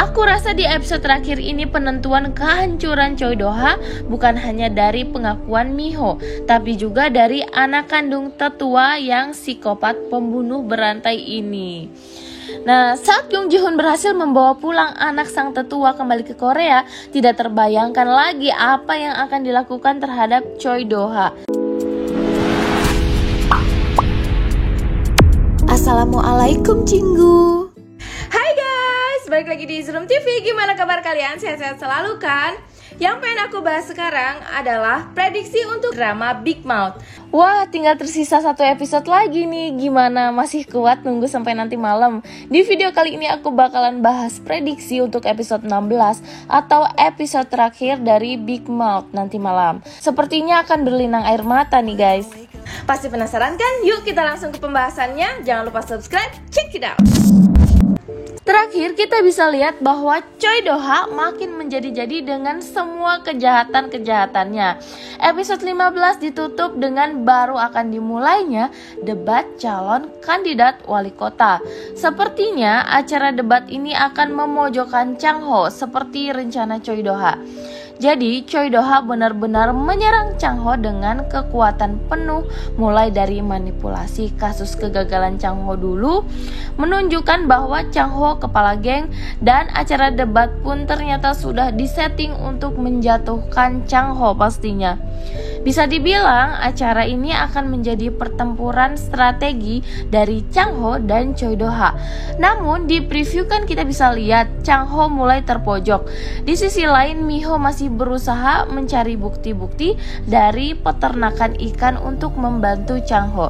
Aku rasa di episode terakhir ini penentuan kehancuran Choi Do-ha bukan hanya dari pengakuan Miho, tapi juga dari anak kandung tetua yang psikopat pembunuh berantai ini. Nah, saat Jung Ji-hoon berhasil membawa pulang anak sang tetua kembali ke Korea, tidak terbayangkan lagi apa yang akan dilakukan terhadap Choi Do-ha. Assalamualaikum Cinggu. Hai guys, balik lagi di Zoom TV. Gimana kabar kalian? Sehat-sehat selalu kan? Yang pengen aku bahas sekarang adalah prediksi untuk drama Big Mouth. Wah, tinggal tersisa satu episode lagi nih. Gimana? Masih kuat nunggu sampai nanti malam? Di video kali ini aku bakalan bahas prediksi untuk episode 16 atau episode terakhir dari Big Mouth nanti malam. Sepertinya akan berlinang air mata nih guys. Pasti penasaran kan? Yuk kita langsung ke pembahasannya. Jangan lupa subscribe, check it out. Terakhir kita bisa lihat bahwa Choi Do-ha makin menjadi-jadi dengan semua kejahatan-kejahatannya. Episode 15 ditutup dengan baru akan dimulainya debat calon kandidat wali kota. Sepertinya acara debat ini akan memojokkan Chang Ho seperti rencana Choi Do-ha. Jadi Choi Do-ha benar-benar menyerang Chang Ho dengan kekuatan penuh, mulai dari manipulasi kasus kegagalan Chang Ho dulu, menunjukkan bahwa Chang Ho kepala geng, dan acara debat pun ternyata sudah disetting untuk menjatuhkan Chang Ho pastinya. Bisa dibilang acara ini akan menjadi pertempuran strategi dari Chang Ho dan Choi Do-ha. Namun di preview kan kita bisa lihat Chang Ho mulai terpojok. Di sisi lain Miho masih berusaha mencari bukti-bukti dari peternakan ikan untuk membantu Chang Ho.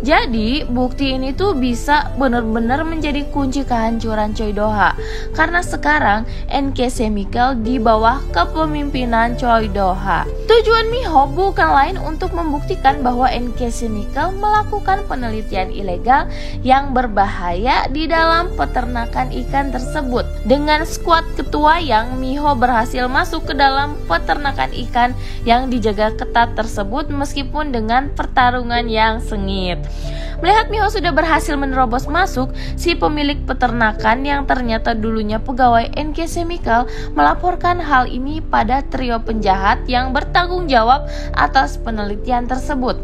Jadi bukti ini tuh bisa benar-benar menjadi kunci kehancuran Choi Do-ha. Karena sekarang NK Chemical di bawah kepemimpinan Choi Do-ha. Tujuan Miho bukan lain untuk membuktikan bahwa NK Chemical melakukan penelitian ilegal yang berbahaya di dalam peternakan ikan tersebut. Dengan skuad ketua yang Miho berhasil masuk ke dalam peternakan ikan yang dijaga ketat tersebut meskipun dengan pertarungan yang sengit. Melihat Miho sudah berhasil menerobos masuk, si pemilik peternakan yang ternyata dulunya pegawai NK Chemical melaporkan hal ini pada trio penjahat yang bertanggung jawab atas penelitian tersebut.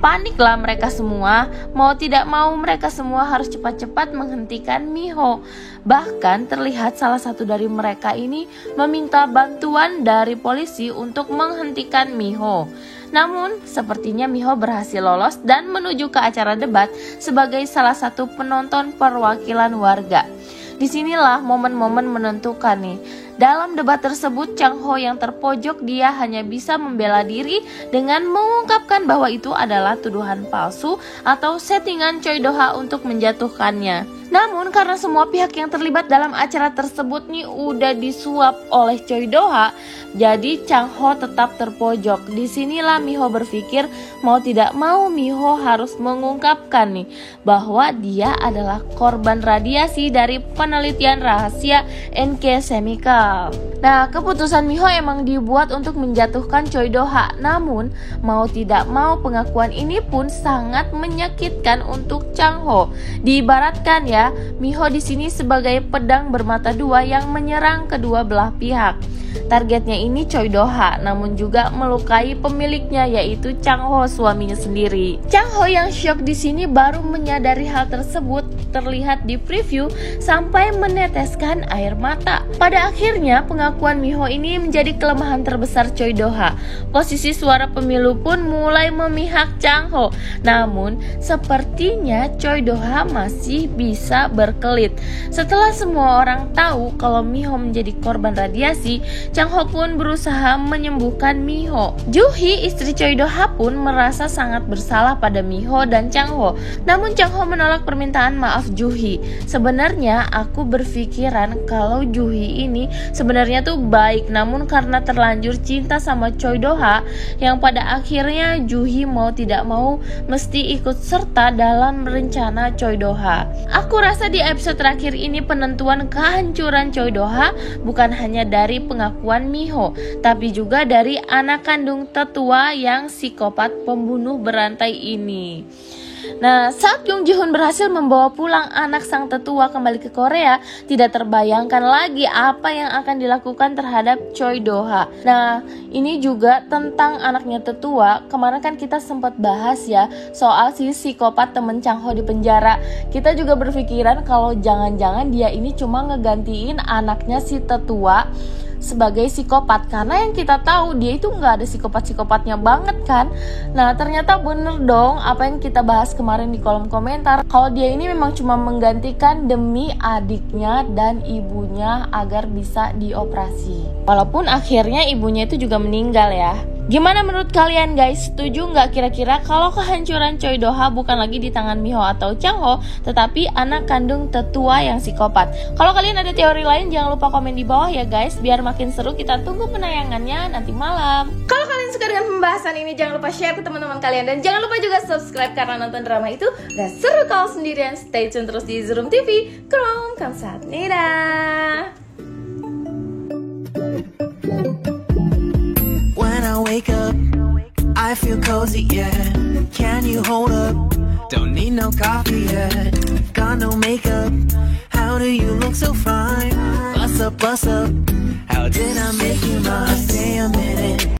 Paniklah mereka semua, mau tidak mau mereka semua harus cepat-cepat menghentikan Miho. Bahkan terlihat salah satu dari mereka ini meminta bantuan dari polisi untuk menghentikan Miho. Namun sepertinya Miho berhasil lolos dan menuju ke acara debat sebagai salah satu penonton perwakilan warga. Disinilah momen-momen menentukan nih. Dalam debat tersebut, Chang Ho yang terpojok dia hanya bisa membela diri dengan mengungkapkan bahwa itu adalah tuduhan palsu atau settingan Choi Do-ha untuk menjatuhkannya. Namun karena semua pihak yang terlibat dalam acara tersebut nih udah disuap oleh Choi Do-ha, jadi Chang Ho tetap terpojok. Disinilah Miho berpikir mau tidak mau Miho harus mengungkapkan nih bahwa dia adalah korban radiasi dari penelitian rahasia NK Chemical. Nah, keputusan Miho emang dibuat untuk menjatuhkan Choi Do-ha. Namun, mau tidak mau pengakuan ini pun sangat menyakitkan untuk Chang Ho. Diibaratkan ya, Miho di sini sebagai pedang bermata dua yang menyerang kedua belah pihak. Targetnya ini Choi Do-ha, namun juga melukai pemiliknya yaitu Chang Ho, suaminya sendiri. Chang Ho yang syok di sini baru menyadari hal tersebut, terlihat di preview sampai meneteskan air mata. Pada akhirnya pengakuan Miho ini menjadi kelemahan terbesar Choi Do-ha. Posisi suara pemilu pun mulai memihak Chang Ho. Namun sepertinya Choi Do-ha masih bisa berkelit. Setelah semua orang tahu kalau Miho menjadi korban radiasi, Chang Ho pun berusaha menyembuhkan Miho. Ju-hee, istri Choi Do-ha pun merasa sangat bersalah pada Miho dan Chang Ho. Namun Chang Ho menolak permintaan maaf Ju-hee. Sebenarnya aku berpikiran kalau Ju-hee ini sebenarnya tuh baik, namun karena terlanjur cinta sama Choi Do-ha, yang pada akhirnya Ju-hee mau tidak mau mesti ikut serta dalam rencana Choi Do-ha. Aku rasa di episode terakhir ini penentuan kehancuran Choi Do-ha bukan hanya dari pengakuan Miho, tapi juga dari anak kandung tetua yang psikopat pembunuh berantai ini. Nah, saat Jung Ji Hoon berhasil membawa pulang anak sang tetua kembali ke Korea, tidak terbayangkan lagi apa yang akan dilakukan terhadap Choi Do-ha. Nah, ini juga tentang anaknya tetua. Kemarin kan kita sempat bahas ya soal si psikopat temen Chang Ho di penjara. Kita juga berpikiran kalau jangan-jangan dia ini cuma ngegantiin anaknya si tetua sebagai psikopat, karena yang kita tahu dia itu nggak ada psikopat-psikopatnya banget kan. Nah, ternyata bener dong apa yang kita bahas kemarin di kolom komentar, kalau dia ini memang cuma menggantikan demi adiknya dan ibunya agar bisa dioperasi. Walaupun akhirnya ibunya itu juga meninggal ya. Gimana menurut kalian guys? Setuju nggak kira-kira kalau kehancuran Choi Do-ha bukan lagi di tangan Miho atau Chang Ho, tetapi anak kandung tetua yang psikopat? Kalau kalian ada teori lain, jangan lupa komen di bawah ya guys, biar makin seru. Kita tunggu penayangannya nanti malam. Kalau kalian suka dengan pembahasan ini, jangan lupa share ke teman-teman kalian. Dan jangan lupa juga subscribe, karena nonton drama itu gak seru kalau sendirian. Stay tune terus di Zoom TV. Krom, kamsahamnida. When I wake up, I feel cozy, yeah. Can you hold up? Don't need no coffee yet. Got no makeup. How do you look so fine? Bust up, bust up. How did I make you mine? Stay a minute.